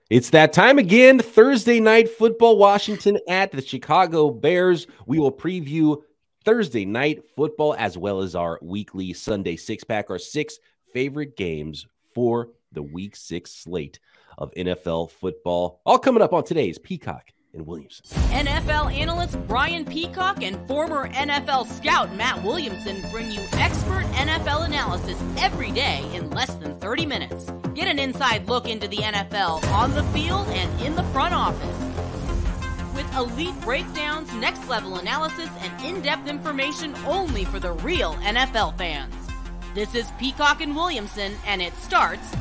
It's that time again. Thursday night football, Washington at the Chicago Bears. We will preview Thursday night football as well as our weekly Sunday six-pack, our 6 favorite games for the Week 6 slate of NFL football. All coming up on today's Peacock and Williamson. NFL analyst Brian Peacock and former NFL scout Matt Williamson bring you expert NFL analysis every day in less than 30 minutes. Get an inside look into the NFL on the field and in the front office. With elite breakdowns, next-level analysis, and in-depth information only for the real NFL fans. This is Peacock and Williamson, and it starts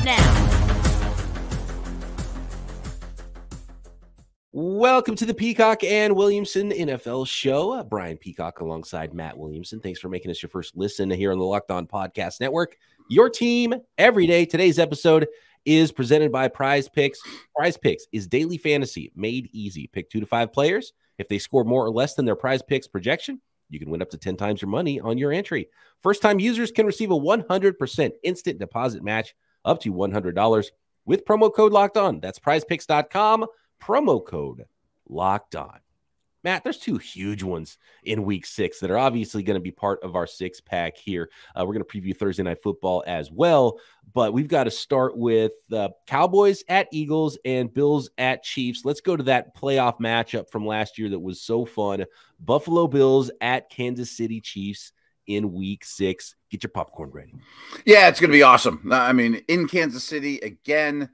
now. Welcome to the Peacock and Williamson NFL Show. Brian Peacock alongside Matt Williamson. Thanks for making us your first listen here on the Locked On Podcast Network. Your team every day. Today's episode is presented by Prize Picks. Prize Picks is daily fantasy made easy. Pick 2 to 5 players. If they score more or less than their Prize Picks projection, you can win up to 10 times your money on your entry. First-time users can receive a 100% instant deposit match up to $100 with promo code Locked On. That's prizepicks.com. Promo code Locked On. Matt, there's 2 huge ones in Week 6 that are obviously going to be part of our 6-pack here. We're going to preview Thursday Night Football as well, but we've got to start with Cowboys at Eagles and Bills at Chiefs. Let's go to that playoff matchup from last year that was so fun. Buffalo Bills at Kansas City Chiefs in Week 6. Get your popcorn ready. Yeah, it's going to be awesome. I mean, in Kansas City again.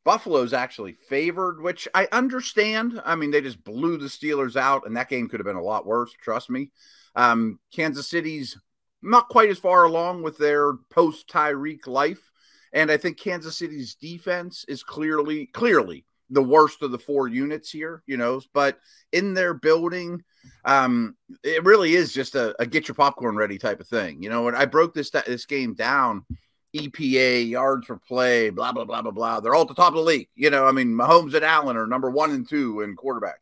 Buffalo's actually favored, which I understand. I mean, they just blew the Steelers out, and that game could have been a lot worse, trust me. Kansas City's not quite as far along with their post-Tyreek life, and I think Kansas City's defense is clearly the worst of the 4 units here, but in their building, it really is just a get your popcorn ready type of thing. When I broke this game down, EPA, yards per play, blah, blah, blah, blah, blah. They're all at the top of the league. Mahomes and Allen are number 1 and 2 in quarterback.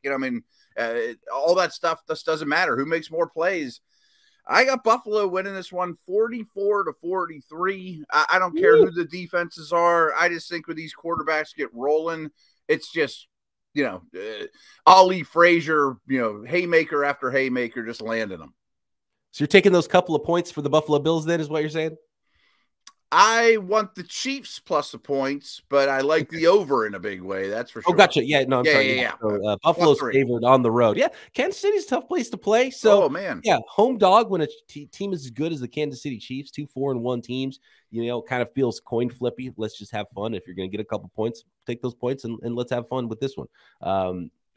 All that stuff just doesn't matter. Who makes more plays? I got Buffalo winning this one 44-43. I don't care who the defenses are. I just think when these quarterbacks get rolling, it's just, Ali Frazier, haymaker after haymaker, just landing them. So you're taking those couple of points for the Buffalo Bills then is what you're saying? I want the Chiefs plus the points, but I like the over in a big way. That's for sure. Oh, gotcha. Yeah, no, I'm sorry. Yeah. So, Buffalo's favored on the road. Yeah, Kansas City's a tough place to play. So, man. Yeah, home dog when a team is as good as the Kansas City Chiefs, 2 4-1 teams, kind of feels coin flippy. Let's just have fun. If you're going to get a couple points, take those points and let's have fun with this one.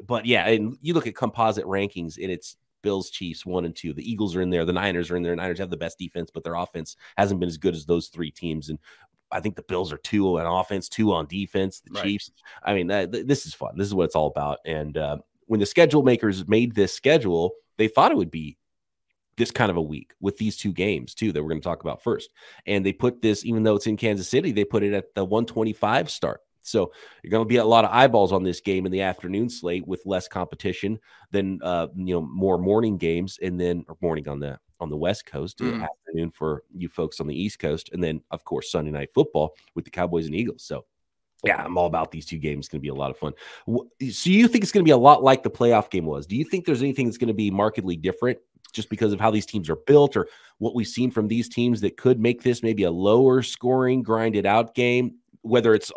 But yeah, and you look at composite rankings, and it's Bills, Chiefs, 1 and 2. The Eagles are in there. The Niners are in there. Niners have the best defense, but their offense hasn't been as good as those 3 teams. And I think the Bills are 2 on offense, 2 on defense. The Chiefs, I mean, this is fun. This is what it's all about. And when the schedule makers made this schedule, they thought it would be this kind of a week with these 2 games, too, that we're going to talk about first. And they put this, even though it's in Kansas City, they put it at the 125 start. So you're going to be a lot of eyeballs on this game in the afternoon slate with less competition than more morning games, and then morning on the West Coast, afternoon for you folks on the East Coast, and then of course Sunday Night Football with the Cowboys and Eagles. So yeah, I'm all about these 2 games. It's going to be a lot of fun. So you think it's going to be a lot like the playoff game was? Do you think there's anything that's going to be markedly different just because of how these teams are built or what we've seen from these teams that could make this maybe a lower scoring, grinded out game? Whether it's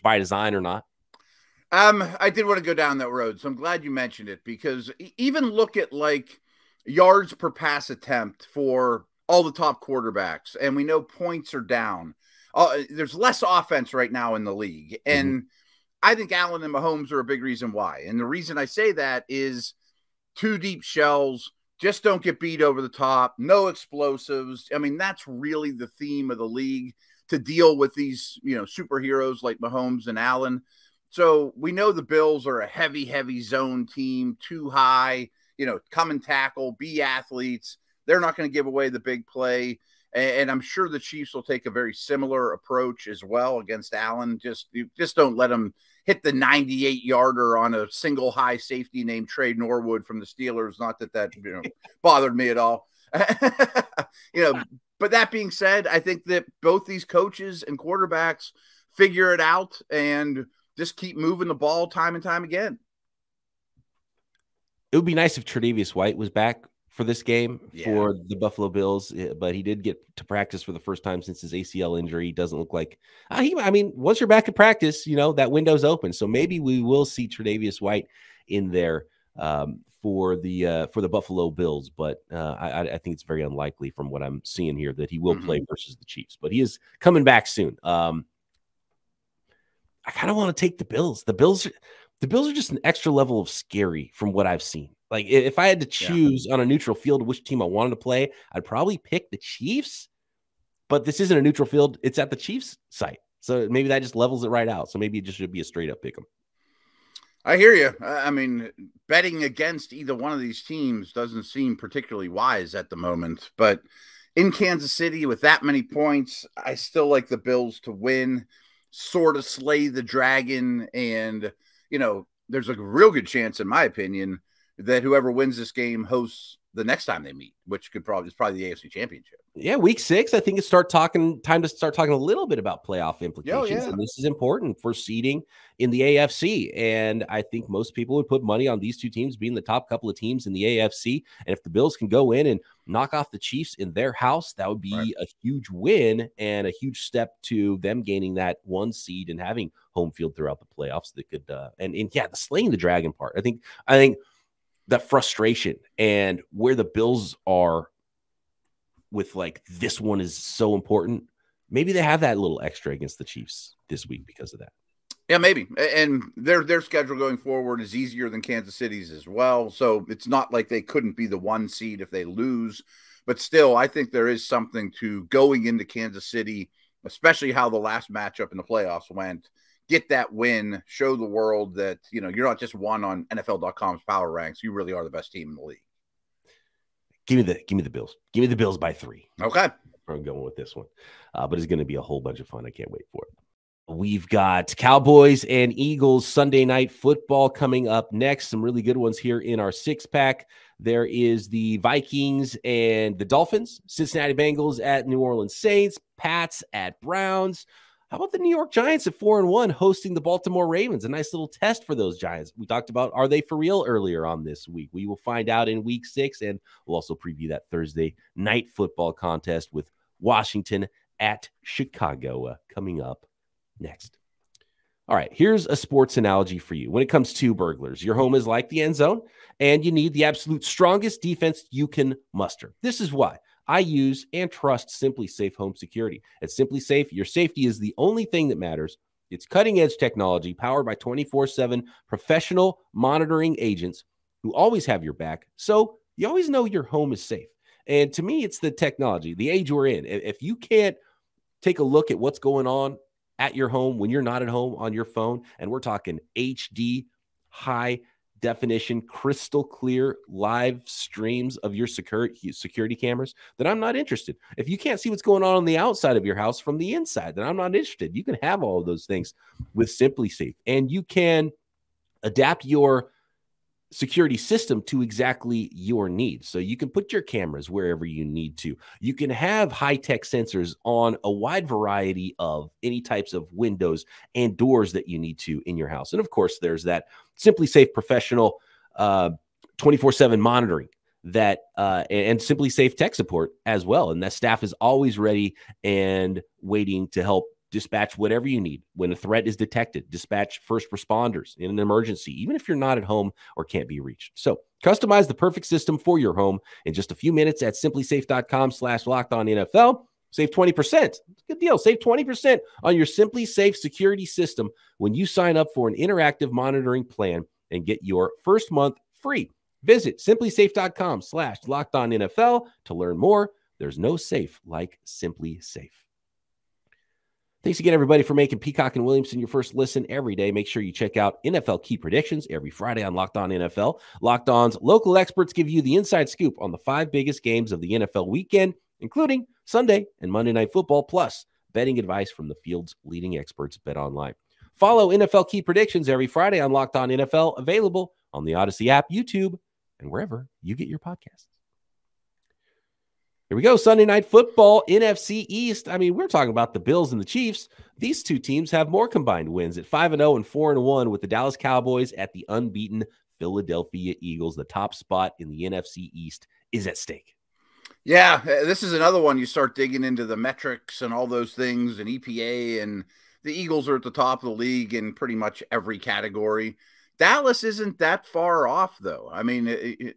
by design or not? I did want to go down that road, so I'm glad you mentioned it, because even look at like yards per pass attempt for all the top quarterbacks, and we know points are down. There's less offense right now in the league, and I think Allen and Mahomes are a big reason why. And the reason I say that is 2 deep shells, just don't get beat over the top, no explosives. I mean, that's really the theme of the league, to deal with these, superheroes like Mahomes and Allen. So we know the Bills are a heavy zone team, too high, come and tackle, be athletes. They're not going to give away the big play. And I'm sure the Chiefs will take a very similar approach as well against Allen. Just don't let him hit the 98-yarder on a single high safety named Trey Norwood from the Steelers. Not that bothered me at all. But that being said, I think that both these coaches and quarterbacks figure it out and just keep moving the ball time and time again. It would be nice if Tre'Davious White was back for this game for the Buffalo Bills, but he did get to practice for the first time since his ACL injury. He doesn't look like once you're back at practice, that window's open. So maybe we will see Tre'Davious White in there for the Buffalo Bills, but I think it's very unlikely from what I'm seeing here that he will play versus the Chiefs. But he is coming back soon. I kind of want to take the Bills. The Bills are just an extra level of scary from what I've seen. Like, if I had to choose on a neutral field which team I wanted to play, I'd probably pick the Chiefs. But this isn't a neutral field. It's at the Chiefs site. So maybe that just levels it right out. So maybe it just should be a straight up pick 'em. I hear you. I mean, betting against either one of these teams doesn't seem particularly wise at the moment. But in Kansas City with that many points, I still like the Bills to win, sort of slay the dragon. And, there's a real good chance, in my opinion, that whoever wins this game hosts the next time they meet, which is probably the AFC Championship. Yeah, week 6, I think it's time to start talking a little bit about playoff implications. And this is important for seeding in the AFC. And I think most people would put money on these two teams being the top couple of teams in the AFC. And if the Bills can go in and knock off the Chiefs in their house, that would be a huge win and a huge step to them gaining that 1 seed and having home field throughout the playoffs. That could the slaying the dragon part. I think that frustration and where the Bills are with this one is so important. Maybe they have that little extra against the Chiefs this week because of that. Yeah, maybe. And their schedule going forward is easier than Kansas City's as well. So it's not like they couldn't be the 1 seed if they lose. But still, I think there is something to going into Kansas City, especially how the last matchup in the playoffs went. Get that win, show the world that, you're not just one on NFL.com's power ranks. You really are the best team in the league. Give me the Bills. Give me the Bills by 3. Okay. I'm going with this one. But it's going to be a whole bunch of fun. I can't wait for it. We've got Cowboys and Eagles Sunday night football coming up next. Some really good ones here in our 6-pack. There is the Vikings and the Dolphins, Cincinnati Bengals at New Orleans Saints, Pats at Browns. How about the New York Giants at 4-1 hosting the Baltimore Ravens? A nice little test for those Giants. We talked about, are they for real earlier on this week? We will find out in week 6, and we'll also preview that Thursday night football contest with Washington at Chicago coming up next. All right, here's a sports analogy for you. When it comes to burglars, your home is like the end zone, and you need the absolute strongest defense you can muster. This is why I use and trust Simply Safe Home Security. At Simply Safe, your safety is the only thing that matters. It's cutting-edge technology powered by 24/7 professional monitoring agents who always have your back, so you always know your home is safe. And to me, it's the technology, the age we're in. If you can't take a look at what's going on at your home when you're not at home on your phone, and we're talking HD, high definition, crystal clear live streams of your security cameras, then I'm not interested. If you can't see what's going on the outside of your house from the inside, then I'm not interested. You can have all of those things with Simply Safe, and you can adapt your security system to exactly your needs. So you can put your cameras wherever you need to. You can have high-tech sensors on a wide variety of any types of windows and doors that you need to in your house. And of course, there's that Simply Safe professional 24/7 monitoring that and Simply Safe tech support as well. And that staff is always ready and waiting to help dispatch whatever you need when a threat is detected, dispatch first responders in an emergency, even if you're not at home or can't be reached. So customize the perfect system for your home in just a few minutes at simplysafe.com/lockedonnfl. Save 20%. Good deal. Save 20% on your Simply Safe security system when you sign up for an interactive monitoring plan and get your first month free. Visit simplysafe.com/lockedonnfl to learn more. There's no safe like Simply Safe. Thanks again, everybody, for making Peacock and Williamson your first listen every day. Make sure you check out NFL Key Predictions every Friday on Locked On NFL. Locked On's local experts give you the inside scoop on the 5 biggest games of the NFL weekend, including Sunday and Monday Night Football, plus betting advice from the field's leading experts, BetOnline. Follow NFL Key Predictions every Friday on Locked On NFL, available on the Odyssey app, YouTube, and wherever you get your podcasts. Here we go. Sunday Night Football, NFC East. I mean, we're talking about the Bills and the Chiefs. These two teams have more combined wins at 5-0 and 4-1, with the Dallas Cowboys at the unbeaten Philadelphia Eagles. The top spot in the NFC East is at stake. Yeah, this is another one. You start digging into the metrics and all those things and EPA, and the Eagles are at the top of the league in pretty much every category. Dallas isn't that far off, though. I mean, the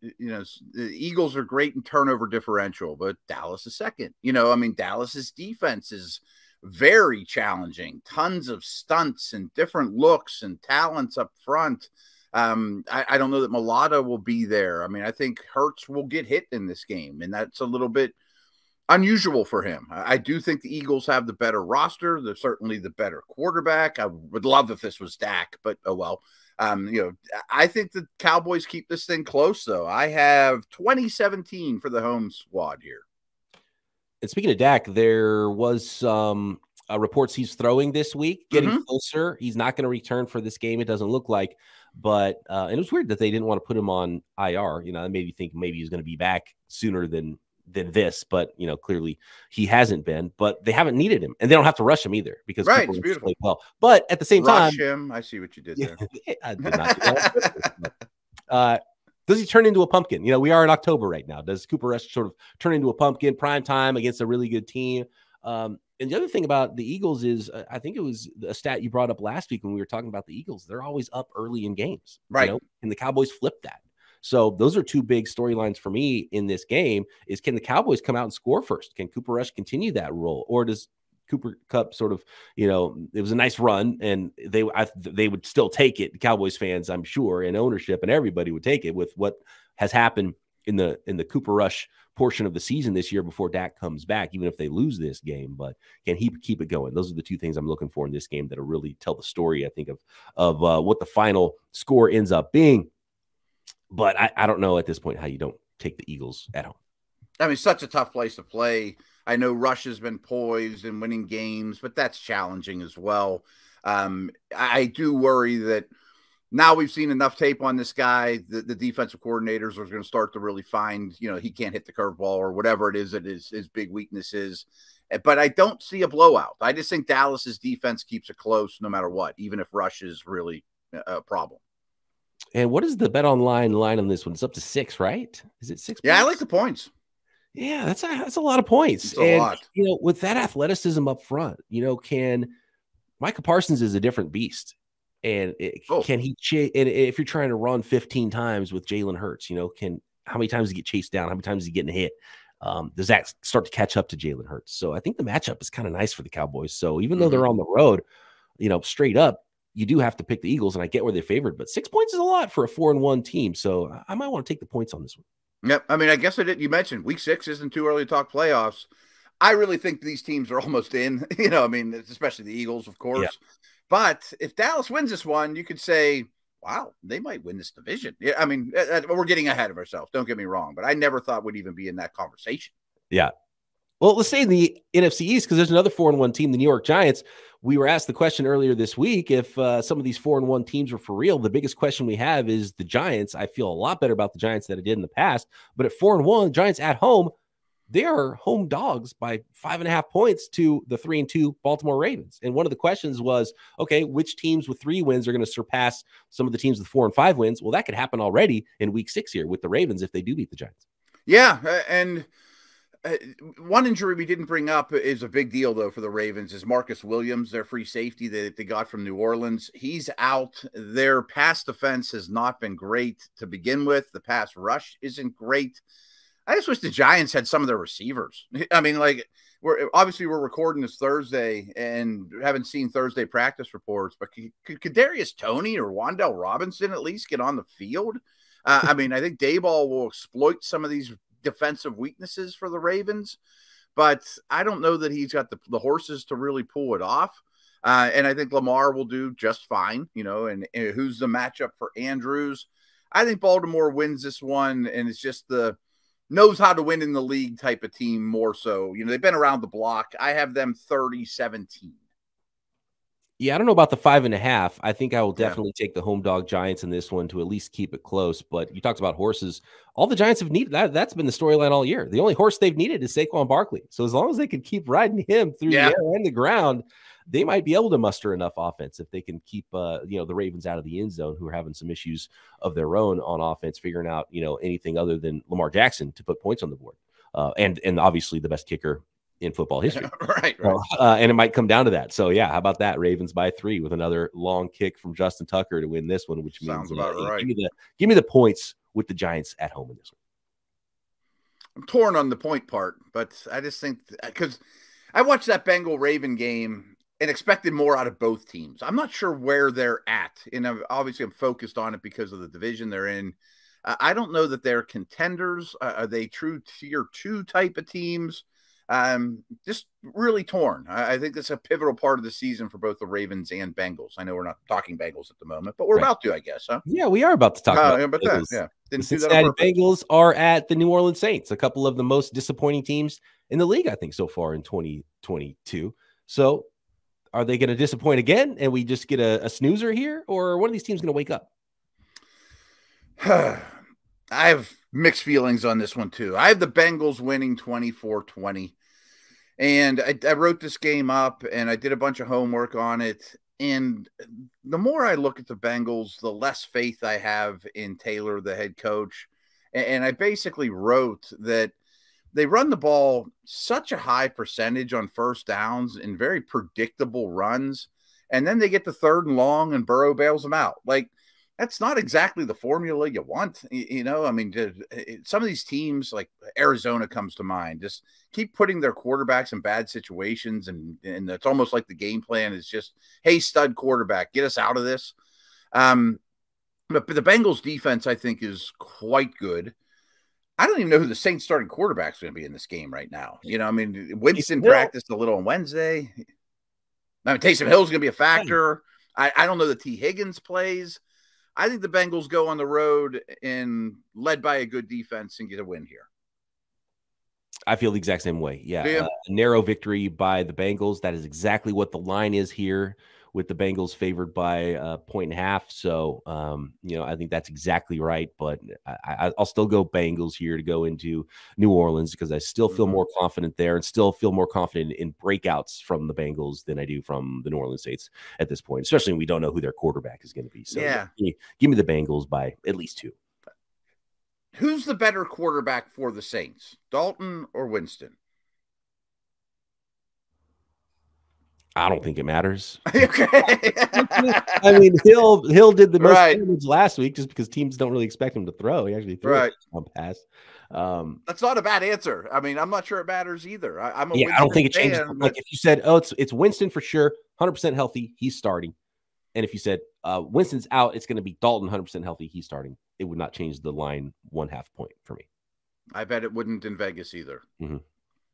Eagles are great in turnover differential, but Dallas is second. I mean, Dallas's defense is very challenging. Tons of stunts and different looks and talents up front. I don't know that Mulata will be there. I mean, I think Hurts will get hit in this game, and that's a little bit unusual for him. I do think the Eagles have the better roster. They're certainly the better quarterback. I would love if this was Dak, but oh well. I think the Cowboys keep this thing close, though. I have 2017 for the home squad here. And speaking of Dak, there was some reports he's throwing this week, getting closer. He's not going to return for this game, it doesn't look like. But and it was weird that they didn't want to put him on IR. That made me think maybe he's going to be back sooner than this. But clearly he hasn't been. But they haven't needed him, and they don't have to rush him either because it's beautiful. Well, but at the same time, him. I see what you did there. I did not do that. Does he turn into a pumpkin? We are in October right now. Does Cooper Rush sort of turn into a pumpkin prime time against a really good team? And the other thing about the Eagles is I think it was a stat you brought up last week when we were talking about the Eagles. They're always up early in games, right? And the Cowboys flip that. So those are two big storylines for me in this game is, can the Cowboys come out and score first? Can Cooper Rush continue that role? Or does Cooper Kupp sort of, it was a nice run and they would still take it. Cowboys fans, I'm sure, and ownership and everybody would take it with what has happened in the Cooper Rush portion of the season this year before Dak comes back, even if they lose this game. But can he keep it going? Those are the two things I'm looking for in this game that'll really tell the story, I think, of what the final score ends up being. But I don't know at this point how you don't take the Eagles at home. I mean, such a tough place to play. I know Rush has been poised and winning games, but that's challenging as well. I do worry that now we've seen enough tape on this guy. The defensive coordinators are going to start to really find, he can't hit the curveball or whatever it is that his big weakness is. But I don't see a blowout. I just think Dallas's defense keeps it close no matter what, even if Rush is really a problem. And what is the BetOnline line on this one? It's up to 6, right? Is it 6? Yeah, points? I like the points. Yeah, that's a lot of points. It's a lot. With that athleticism up front, can Micah Parsons is a different beast. And can he and if you're trying to run 15 times with Jalen Hurts, how many times does he get chased down? How many times is he getting hit? Does that start to catch up to Jalen Hurts? So I think the matchup is kind of nice for the Cowboys. So even though they're on the road, straight up, you do have to pick the Eagles, and I get where they're favored, but 6 points is a lot for a 4-1 team. So I might want to take the points on this one. Yep. I mean, I guess you mentioned week 6 isn't too early to talk playoffs. I really think these teams are almost in, especially the Eagles, of course. Yeah. But if Dallas wins this one, you could say, wow, they might win this division. Yeah, I mean, we're getting ahead of ourselves. Don't get me wrong, but I never thought we'd even be in that conversation. Yeah. Well, let's say in the NFC East, because there's another 4-1 team, the New York Giants. We were asked the question earlier this week if some of these 4-1 teams were for real. The biggest question we have is the Giants. I feel a lot better about the Giants than I did in the past. But at 4-1, Giants at home, they are home dogs by 5.5 points to the 3-2 Baltimore Ravens. And one of the questions was, okay, which teams with 3 wins are going to surpass some of the teams with 4 and 5 wins? Well, that could happen already in week 6 here with the Ravens if they do beat the Giants. Yeah, and one injury we didn't bring up is a big deal, though, for the Ravens is Marcus Williams, their free safety that they got from New Orleans. He's out. Their pass defense has not been great to begin with. The pass rush isn't great. I just wish the Giants had some of their receivers. I mean, we're recording this Thursday and haven't seen Thursday practice reports, but could Kadarius Toney or Wan'Dale Robinson at least get on the field? I mean, I think Dayball will exploit some of these defensive weaknesses for the Ravens, but I don't know that he's got the horses to really pull it off. And I think Lamar will do just fine, and who's the matchup for Andrews? I think Baltimore wins this one, and it's just knows how to win in the league type of team more so. They've been around the block. I have them 30-17. Yeah, I don't know about the 5.5. I think I will Yeah. definitely take the home dog Giants in this one to at least keep it close. But you talked about horses. All the Giants have needed that. That's been the storyline all year. The only horse they've needed is Saquon Barkley. So as long as they can keep riding him through the Yeah. air and the ground, they might be able to muster enough offense if they can keep the Ravens out of the end zone, who are having some issues of their own on offense, figuring out anything other than Lamar Jackson to put points on the board, and obviously the best kicker in football history. Right. So, and it might come down to that. So, yeah, how about that? Ravens by 3 with another long kick from Justin Tucker to win this one, which Sounds means about right. give me the points with the Giants at home in this one. I'm torn on the point part, but I just think because I watched that Bengal-Raven game and expected more out of both teams. I'm not sure where they're at. And obviously I'm focused on it because of the division they're in. I don't know that they're contenders. Are they true tier 2 type of teams? Just really torn. I think that's a pivotal part of the season for both the Ravens and Bengals. I know we're not talking Bengals at the moment, but we're about to, I guess, huh? Yeah, we are about to talk about that. Yeah. The Cincinnati Bengals are at the New Orleans Saints, a couple of the most disappointing teams in the league, I think, so far in 2022. So are they going to disappoint again and we just get a snoozer here, or are one of these teams going to wake up? I have mixed feelings on this one, too. I have the Bengals winning 24-20. And I wrote this game up and I did a bunch of homework on it. And the more I look at the Bengals, the less faith I have in Taylor, the head coach. And I basically wrote that they run the ball such a high percentage on first downs in very predictable runs. And then they get to 3rd and long and Burrow bails them out. Like, that's not exactly the formula you want. I mean, some of these teams like Arizona comes to mind, just keep putting their quarterbacks in bad situations. And it's almost like the game plan is just, hey, stud quarterback, get us out of this. But the Bengals defense, I think, is quite good. I don't even know who the Saints starting quarterback is going to be in this game right now. I mean, Winston practiced a little on Wednesday. I mean, Taysom Hill's going to be a factor. I don't know that T. Higgins plays. I think the Bengals go on the road and led by a good defense and get a win here. I feel the exact same way. Yeah. A narrow victory by the Bengals. That is exactly what the line is here, with the Bengals favored by 1.5. So, I think that's exactly right. But I'll still go Bengals here to go into New Orleans because I still feel more confident there and still feel more confident in breakouts from the Bengals than I do from the New Orleans Saints at this point, especially when we don't know who their quarterback is going to be. So, give me the Bengals by at least 2. Who's the better quarterback for the Saints, Dalton or Winston? I don't think it matters. Okay. I mean, Hill did the most damage last week just because teams don't really expect him to throw. He actually threw a pass. That's not a bad answer. I mean, I'm not sure it matters either. I'm a Winston I don't think it changes. Like if you said, "Oh, it's Winston for sure, 100% healthy, he's starting," and if you said Winston's out, it's going to be Dalton 100% healthy, he's starting. It would not change the line 1/2 point for me. I bet it wouldn't in Vegas either. Mm-hmm.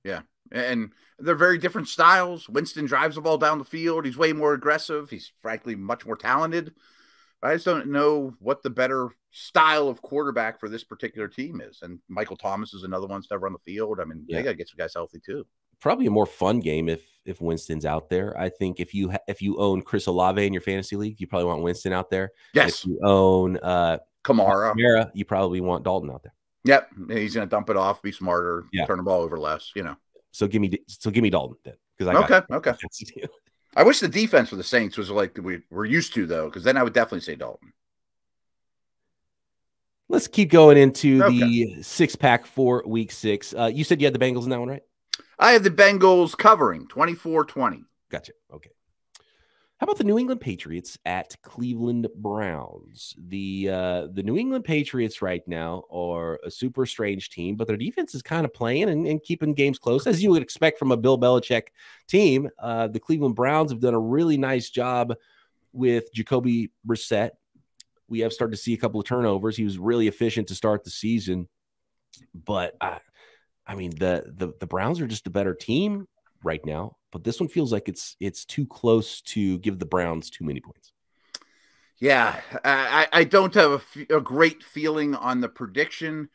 Yeah. And they're very different styles. Winston drives the ball down the field. He's way more aggressive. He's frankly much more talented. I just don't know what the better style of quarterback for this particular team is. And Michael Thomas is another one that's never on the field. I mean, they got to get some guys healthy too. Probably a more fun game if Winston's out there. I think if you own Chris Olave in your fantasy league, you probably want Winston out there. Yes. If you own Kamara, you probably want Dalton out there. Yep, he's going to dump it off, be smarter, turn the ball over less. So give me Dalton then, because okay. I wish the defense for the Saints was like we're used to though, because then I would definitely say Dalton. Let's keep going into the 6-pack for Week 6. You said you had the Bengals in that one, right? I have the Bengals covering 24-20. Gotcha. Okay. How about the New England Patriots at Cleveland Browns? The New England Patriots right now are a super strange team, but their defense is kind of playing and keeping games close, as you would expect from a Bill Belichick team. The Cleveland Browns have done a really nice job with Jacoby Brissett. We have started to see a couple of turnovers. He was really efficient to start the season, but I mean the Browns are just a better team right now, but this one feels like it's too close to give the Browns too many points. Yeah, I don't have a great feeling on the prediction.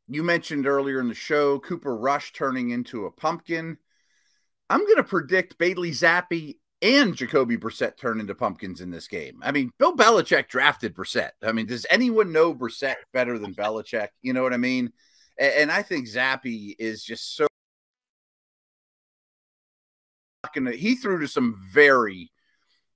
You mentioned earlier in the show, Cooper Rush turning into a pumpkin. I'm going to predict Bailey Zappi and Jacoby Brissett turn into pumpkins in this game. I mean, Bill Belichick drafted Brissett. I mean, does anyone know Brissett better than Belichick? You know what I mean? And I think Zappe is just so he threw to some very,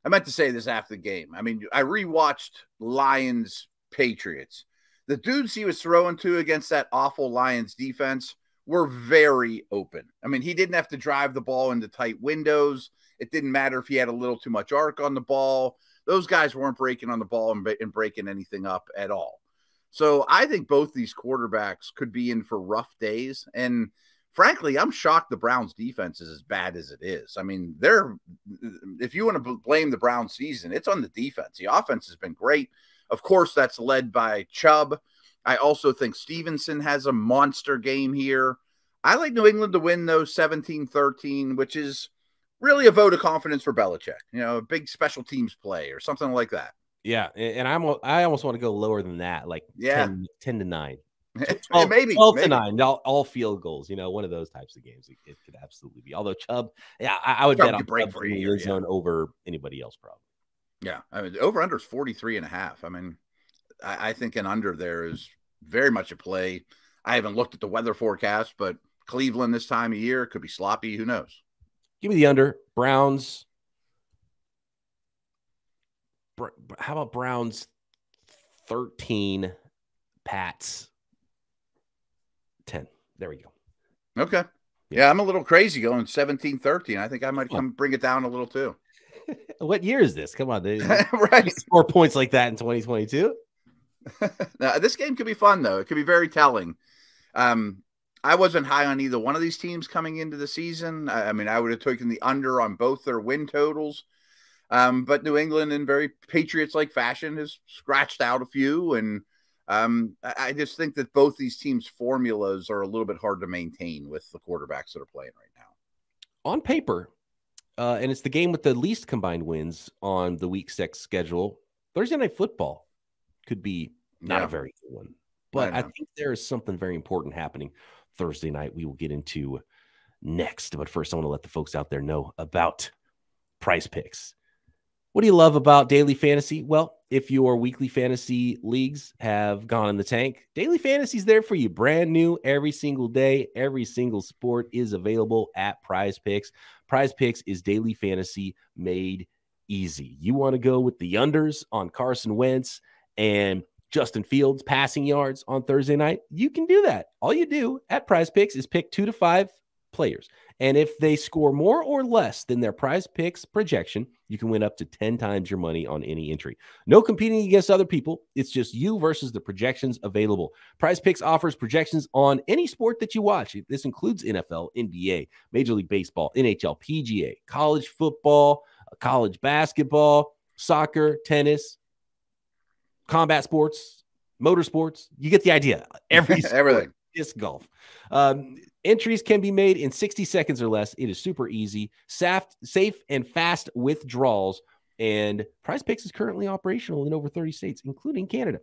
I meant to say this after the game. I mean, I rewatched Lions Patriots. The dudes he was throwing to against that awful Lions defense were very open. I mean, he didn't have to drive the ball into tight windows. It didn't matter if he had a little too much arc on the ball. Those guys weren't breaking on the ball and breaking anything up at all. So I think both these quarterbacks could be in for rough days. And frankly, I'm shocked the Browns defense is as bad as it is. I mean, if you want to blame the Browns season, it's on the defense. The offense has been great. Of course, that's led by Chubb. I also think Stevenson has a monster game here. I like New England to win, though, 17-13, which is really a vote of confidence for Belichick. You know, a big special teams play or something like that. Yeah, and I almost want to go lower than that, like 10 to 9. 12, maybe 12 to 9, all field goals. You know, one of those types of games. It could absolutely be. Although Chubb, yeah, I would bet on Chubb for the zone over anybody else, probably. Yeah, I mean, over under is 43.5. I mean, I think an under there is very much a play. I haven't looked at the weather forecast, but Cleveland this time of year could be sloppy. Who knows? Give me the under. Browns. How about Browns 13, Pats 10? There we go. Okay. Yeah, I'm a little crazy going 17-13. I think I might come bring it down a little too. What year is this? Come on, dude. Right. Score points like that in 2022. Now, this game could be fun, though. It could be very telling. I wasn't high on either one of these teams coming into the season. I mean, I would have taken the under on both their win totals. But New England, in very Patriots-like fashion, has scratched out a few. And I just think that both these teams' formulas are a little bit hard to maintain with the quarterbacks that are playing right now. On paper, and it's the game with the least combined wins on the Week 6 schedule, Thursday Night Football could be not a very good one. But I think there is something very important happening Thursday night we will get into next. But first, I want to let the folks out there know about Prize Picks. What do you love about daily fantasy? Well, if your weekly fantasy leagues have gone in the tank, daily fantasy is there for you. Brand new every single day. Every single sport is available at Prize Picks. Prize Picks is daily fantasy made easy. You want to go with the unders on Carson Wentz and Justin Fields passing yards on Thursday night? You can do that. All you do at Prize Picks is pick 2 to 5 players. And if they score more or less than their Prize Picks projection, you can win up to 10 times your money on any entry. No competing against other people. It's just you versus the projections available. Prize Picks offers projections on any sport that you watch. This includes NFL, NBA, Major League Baseball, NHL, PGA, college football, college basketball, soccer, tennis, combat sports, motorsports. You get the idea. Everything. Disc golf. Entries can be made in 60 seconds or less. It is super easy, safe and fast withdrawals. And Prize Picks is currently operational in over 30 states, including Canada.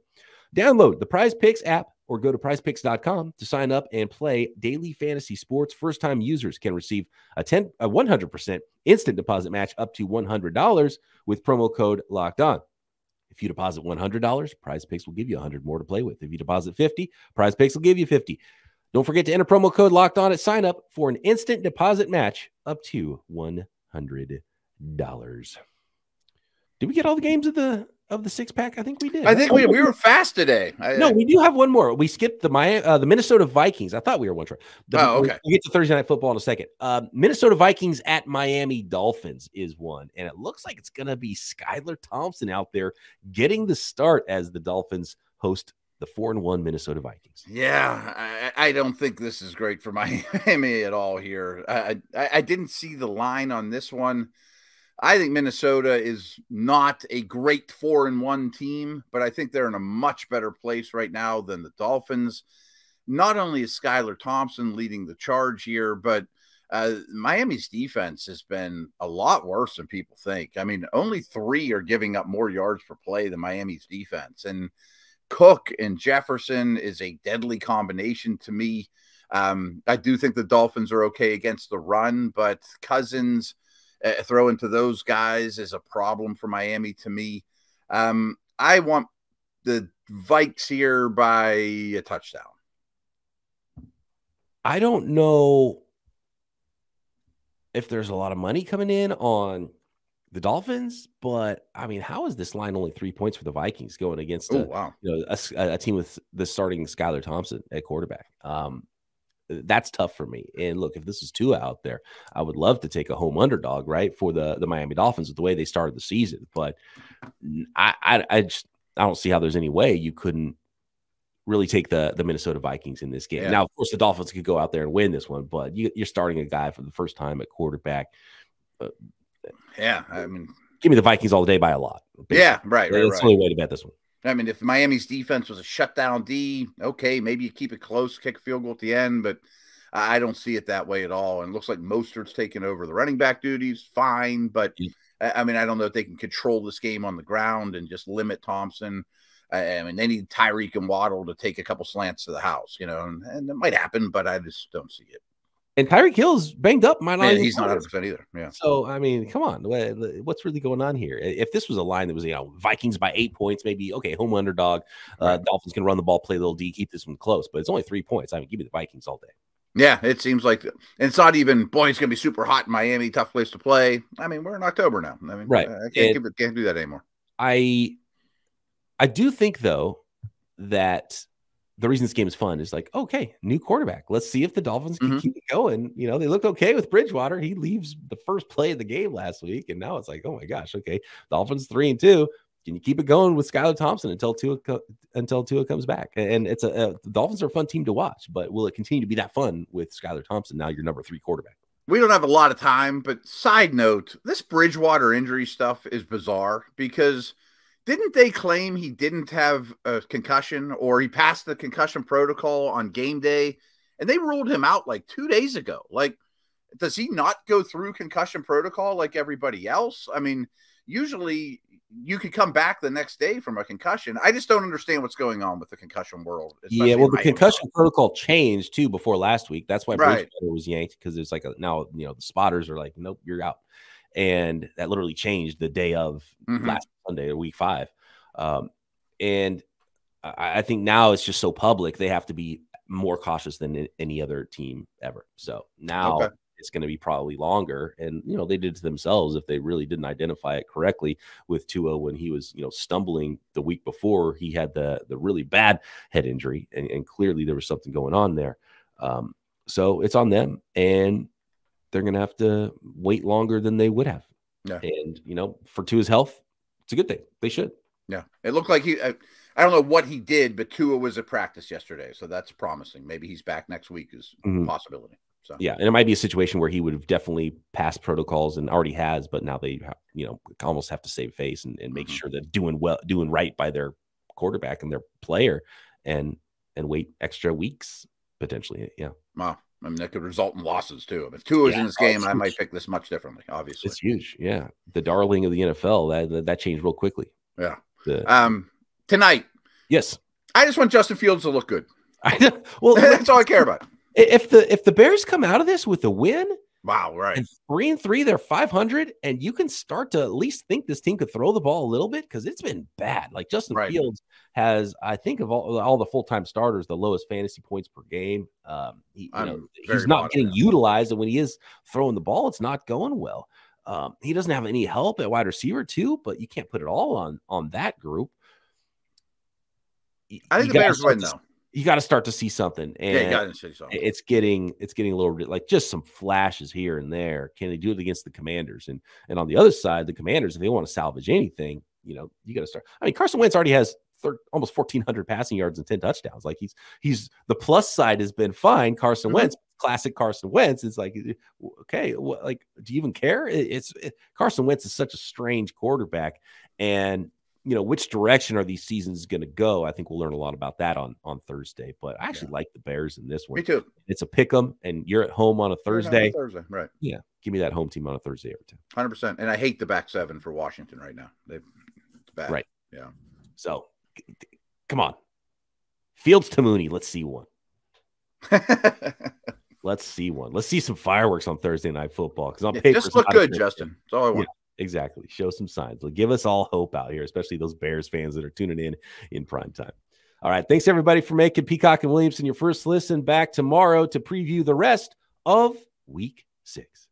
Download the Prize Picks app or go to prizepicks.com to sign up and play daily fantasy sports. First-time users can receive a 100% instant deposit match up to $100 with promo code Locked On. If you deposit $100, Prize Picks will give you $100 more to play with. If you deposit $50, Prize Picks will give you $50. Don't forget to enter promo code Locked On at sign up for an instant deposit match up to $100. Did we get all the games of the 6-pack? I think we did. I think we were fast today. No, we do have one more. We skipped the Minnesota Vikings. I thought we were one short. Okay. We'll get to Thursday Night Football in a second. Minnesota Vikings at Miami Dolphins is one, and it looks like it's going to be Skylar Thompson out there getting the start as the Dolphins host the 4-1 Minnesota Vikings. Yeah, I don't think this is great for Miami at all here. I didn't see the line on this one. I think Minnesota is not a great 4-1 team, but I think they're in a much better place right now than the Dolphins. Not only is Skylar Thompson leading the charge here, but Miami's defense has been a lot worse than people think. I mean, only 3 are giving up more yards per play than Miami's defense. And Cook and Jefferson is a deadly combination to me. I do think the Dolphins are okay against the run, but Cousins throw into those guys is a problem for Miami to me. I want the Vikes here by a touchdown. I don't know if there's a lot of money coming in on the Dolphins, but I mean, how is this line only 3 points for the Vikings going against a team with the starting Skylar Thompson at quarterback? That's tough for me. And look, if this is Tua out there, I would love to take a home underdog, right, for the Miami Dolphins with the way they started the season. But I don't see how there's any way you couldn't really take the Minnesota Vikings in this game. Yeah. Now, of course, the Dolphins could go out there and win this one, but you're starting a guy for the first time at quarterback. I mean, give me the Vikings all day by a lot. Basically. Yeah, right. That's the only way to bet this one. I mean, if Miami's defense was a shutdown D, okay, maybe you keep it close, kick a field goal at the end, but I don't see it that way at all. And it looks like Mostert's taking over the running back duties, fine, but I mean, I don't know if they can control this game on the ground and just limit Thompson. I mean, they need Tyreek and Waddle to take a couple slants to the house, and it might happen, but I just don't see it. And Tyreek Hill's banged up. He's not 100% either. Yeah. So, I mean, come on. What's really going on here? If this was a line that was, Vikings by 8 points, maybe, okay, home underdog. Dolphins can run the ball, play a little D, keep this one close. But it's only 3 points. I mean, give me the Vikings all day. Yeah, it seems like it's not even, boy, it's going to be super hot in Miami, tough place to play. I mean, we're in October now. I mean, right. I can't do that anymore. I do think, though, that the reason this game is fun is like, okay, new quarterback. Let's see if the Dolphins can keep it going. They looked okay with Bridgewater. He leaves the first play of the game last week, and now it's like, oh my gosh, okay, Dolphins 3-2. Can you keep it going with Skylar Thompson until Tua comes back? And it's the Dolphins are a fun team to watch, but will it continue to be that fun with Skylar Thompson now your number 3 quarterback? We don't have a lot of time, but side note, this Bridgewater injury stuff is bizarre because didn't they claim he didn't have a concussion or he passed the concussion protocol on game day and they ruled him out like 2 days ago? Like, does he not go through concussion protocol like everybody else? I mean, usually you could come back the next day from a concussion. I just don't understand what's going on with the concussion world. Yeah, well, the concussion protocol changed too before last week. That's why Bridgewater was yanked, because it's like now the spotters are like, nope, you're out. And that literally changed the day of last Sunday, or week 5. And I think now it's just so public, they have to be more cautious than any other team ever. So now it's going to be probably longer. And, they did it to themselves if they really didn't identify it correctly with Tua when he was, stumbling the week before. He had the really bad head injury, and clearly there was something going on there. So it's on them, and they're going to have to wait longer than they would have. Yeah. And, for Tua's health, it's a good thing. They should. Yeah. It looked like I don't know what he did, but Tua was at practice yesterday. So that's promising. Maybe he's back next week is a possibility. So yeah. And it might be a situation where he would have definitely passed protocols and already has, but now they, almost have to save face and make sure that doing right by their quarterback and their player and wait extra weeks potentially. Yeah. Wow. I mean, that could result in losses too. If Tua's in this game, I might pick this much differently, obviously. It's huge. Yeah. The darling of the NFL, that changed real quickly. Yeah. Tonight. Yes. I just want Justin Fields to look good. Well, that's all I care about. If the Bears come out of this with a win, wow, right, and 3-3, they're 500, and you can start to at least think this team could throw the ball a little bit, because it's been bad. Like Justin Fields has, I think, of all the full-time starters, the lowest fantasy points per game. He's not getting utilized, and when he is throwing the ball, it's not going well. He doesn't have any help at wide receiver too, but you can't put it all on that group. I think the Bears win though. You got to start to see something, and you got to see something. It's getting a little bit like just some flashes here and there. Can they do it against the Commanders? And on the other side, the Commanders, if they want to salvage anything, you got to start. I mean, Carson Wentz already has almost 1,400 passing yards and 10 touchdowns. Like he's the plus side has been fine. Carson Wentz, classic Carson Wentz. It's like, okay, like, do you even care? Carson Wentz is such a strange quarterback, and which direction are these seasons going to go? I think we'll learn a lot about that on Thursday. But I actually like the Bears in this one. Me too. It's a pick 'em, and you're at home on a Thursday. Right? Yeah, give me that home team on a Thursday every time. 100%. And I hate the back 7 for Washington right now. It's bad. Right. Yeah. So, come on, Fields to Mooney. Let's see one. Let's see one. Let's see some fireworks on Thursday Night Football. Because on paper, just look good, Justin. That's all I want. Yeah, exactly. Show some signs. Give us all hope out here, especially those Bears fans that are tuning in prime time. All right. Thanks, everybody, for making Peacock and Williamson your first listen. Back tomorrow to preview the rest of Week 6.